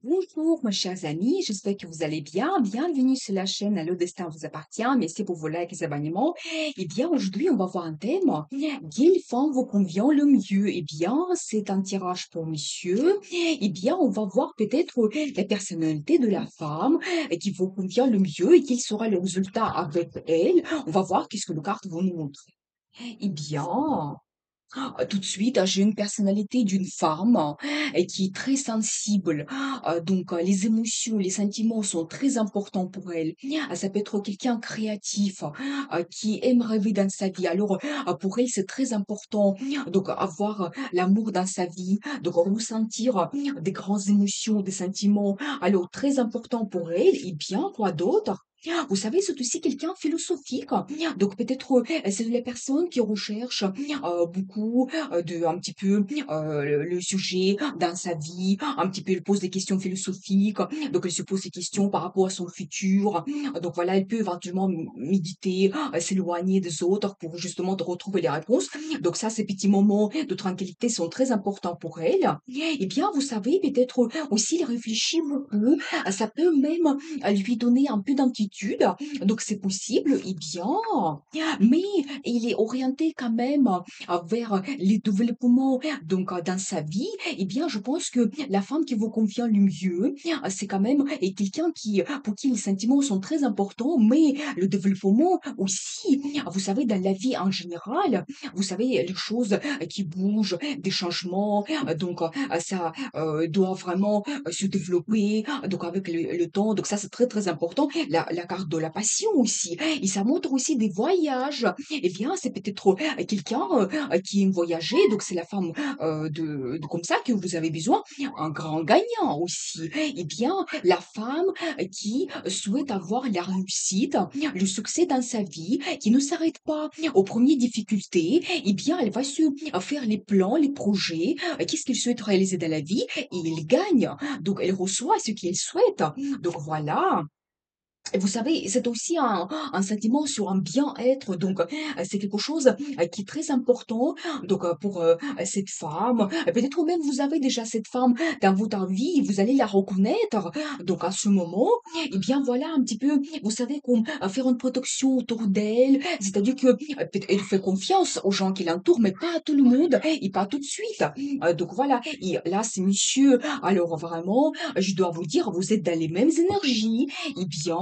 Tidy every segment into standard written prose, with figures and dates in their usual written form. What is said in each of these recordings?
Bonjour, mes chers amis, j'espère que vous allez bien. Bienvenue sur la chaîne Le Destin vous appartient. Merci pour vos likes et abonnements. Eh bien, aujourd'hui, on va voir un thème. Quelle femme vous convient le mieux? Eh bien, c'est un tirage pour monsieur. Eh bien, on va voir peut-être la personnalité de la femme qui vous convient le mieux et quel sera le résultat avec elle. On va voir qu'est-ce que le carte vont nous montrer. Eh bien, tout de suite, j'ai une personnalité d'une femme qui est très sensible. Donc, les émotions, les sentiments sont très importants pour elle. Ça peut être quelqu'un créatif qui aime rêver dans sa vie. Alors, pour elle, c'est très important donc avoir l'amour dans sa vie, donc ressentir des grandes émotions, des sentiments. Alors, très important pour elle. Et bien, quoi d'autre? Vous savez, c'est aussi quelqu'un philosophique. Donc, peut-être, c'est la personne qui recherche beaucoup de un petit peu le sujet dans sa vie, un petit peu elle pose des questions philosophiques, donc elle se pose des questions par rapport à son futur. Donc voilà, elle peut éventuellement méditer, s'éloigner des autres pour justement de retrouver les réponses. Donc ça, ces petits moments de tranquillité sont très importants pour elle. Et bien, vous savez, peut-être aussi, elle réfléchit beaucoup. Ça peut même lui donner un peu d'inquiétude. Donc c'est possible. Et bien, mais il est orienté quand même vers les développements donc dans sa vie, eh bien, je pense que la femme qui vous convient le mieux, c'est quand même quelqu'un qui pour qui les sentiments sont très importants, mais le développement aussi. Vous savez, dans la vie en général, vous savez, les choses qui bougent, des changements, donc ça doit vraiment se développer, donc avec le temps. Donc ça, c'est très, très important. La carte de la passion aussi. Et ça montre aussi des voyages. Eh bien, c'est peut-être quelqu'un qui aime voyager, donc c'est la femme de comme ça que vous avez besoin. Un grand gagnant aussi. Eh bien, la femme qui souhaite avoir la réussite, le succès dans sa vie, qui ne s'arrête pas aux premières difficultés, eh bien, elle va se faire les plans, les projets, qu'est-ce qu'elle souhaite réaliser dans la vie, et elle gagne. Donc, elle reçoit ce qu'elle souhaite. Donc, voilà. Et vous savez, c'est aussi un sentiment sur un bien-être, donc c'est quelque chose qui est très important donc pour cette femme. Peut-être même vous avez déjà cette femme dans votre vie, vous allez la reconnaître. Donc à ce moment, eh bien voilà un petit peu, vous savez qu'on faire une protection autour d'elle, c'est-à-dire que elle fait confiance aux gens qui l'entourent, mais pas à tout le monde et pas tout de suite. Donc voilà, et là c'est monsieur. Alors vraiment, je dois vous dire, vous êtes dans les mêmes énergies, eh bien,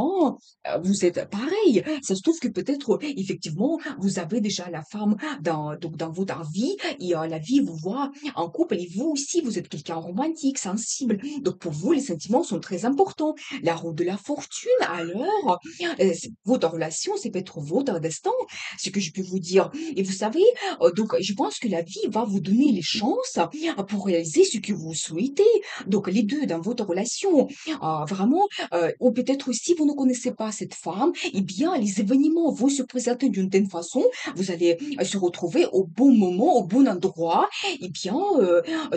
vous êtes pareil. Ça se trouve que peut-être, effectivement, vous avez déjà la femme dans votre vie et la vie vous voit en couple et vous aussi, vous êtes quelqu'un romantique, sensible. Donc pour vous, les sentiments sont très importants. La roue de la fortune, alors, votre relation, c'est peut-être votre destin, ce que je peux vous dire. Et vous savez, donc je pense que la vie va vous donner les chances pour réaliser ce que vous souhaitez. Donc les deux dans votre relation, vraiment, ou peut-être si vous ne connaissez pas cette femme, eh bien, les événements vont se présenter d'une telle façon, vous allez se retrouver au bon moment, au bon endroit, eh bien,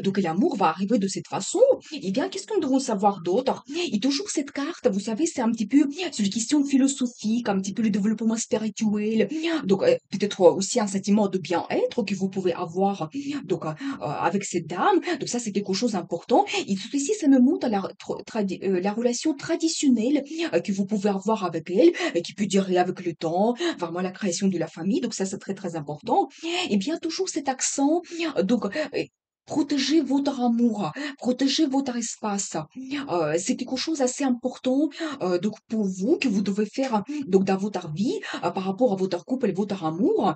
donc l'amour va arriver de cette façon. Eh bien, qu'est-ce que nous devons savoir d'autre? Et toujours cette carte, vous savez, c'est un petit peu sur les questions philosophiques, un petit peu le développement spirituel, donc peut-être aussi un sentiment de bien-être que vous pouvez avoir donc avec cette dame. Donc ça, c'est quelque chose d'important. Et tout ici, ça me montre la relation traditionnelle que vous pouvez avoir avec elle, qui peut durer avec le temps, vraiment la création de la famille. Donc ça, c'est très, très important. Et bien, toujours cet accent, donc, protégez votre amour, protégez votre espace. C'est quelque chose assez important donc pour vous que vous devez faire donc dans votre vie par rapport à votre couple et votre amour.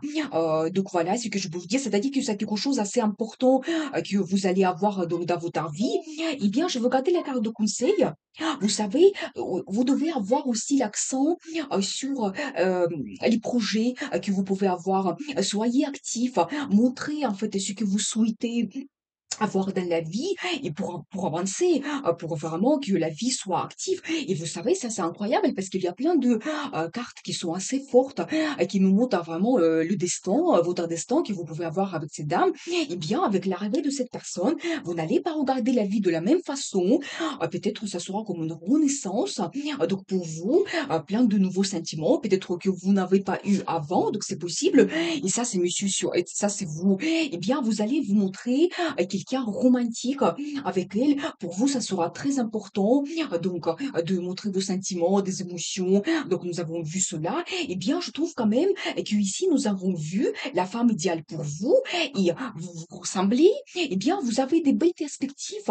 Donc voilà ce que je peux vous dire, c'est-à-dire que c'est quelque chose assez important que vous allez avoir donc dans votre vie. Eh bien, je vais regarder la carte de conseil. Vous savez, vous devez avoir aussi l'accent sur les projets que vous pouvez avoir. Soyez actifs, montrez en fait ce que vous souhaitez avoir dans la vie et pour avancer, pour vraiment que la vie soit active. Et vous savez, ça, c'est incroyable parce qu'il y a plein de, cartes qui sont assez fortes, qui nous montrent vraiment, le destin, votre destin que vous pouvez avoir avec cette dame. Eh bien, avec l'arrivée de cette personne, vous n'allez pas regarder la vie de la même façon. Peut-être ça sera comme une renaissance, donc pour vous, plein de nouveaux sentiments, peut-être que vous n'avez pas eu avant, donc c'est possible. Et ça, c'est monsieur sur et ça, c'est vous. Eh bien, vous allez vous montrer, quelqu'un entretien romantique avec elle. Pour vous, ça sera très important, donc de montrer vos sentiments, des émotions. Donc nous avons vu cela. Eh bien, je trouve quand même qu'ici, nous avons vu la femme idéale pour vous et vous vous ressemblez. Eh bien, vous avez des belles perspectives.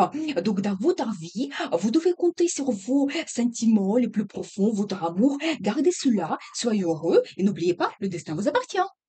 Donc, dans votre vie, vous devez compter sur vos sentiments les plus profonds, votre amour. Gardez cela, soyez heureux et n'oubliez pas, le destin vous appartient.